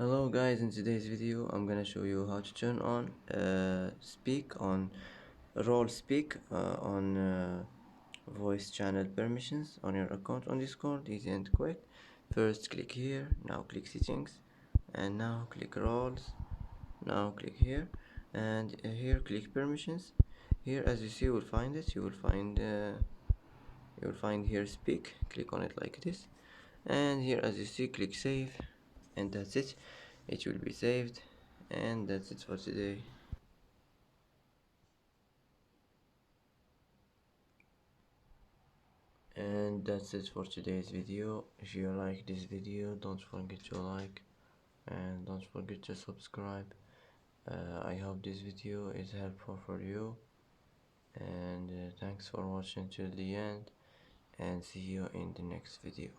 Hello guys, in today's video I'm gonna show you how to turn on speak on role speak on voice channel permissions on your account on Discord. Easy and quick. First click here, now click settings, and now click roles, now click here, and here click permissions. Here, as you see, you will find it. You will find here speak. Click on it like this, and here, as you see, click save, and that's it. It will be saved, and that's it for today. And that's it for today's video. If you like this video, don't forget to like and don't forget to subscribe. I hope this video is helpful for you, and thanks for watching till the end, and see you in the next video.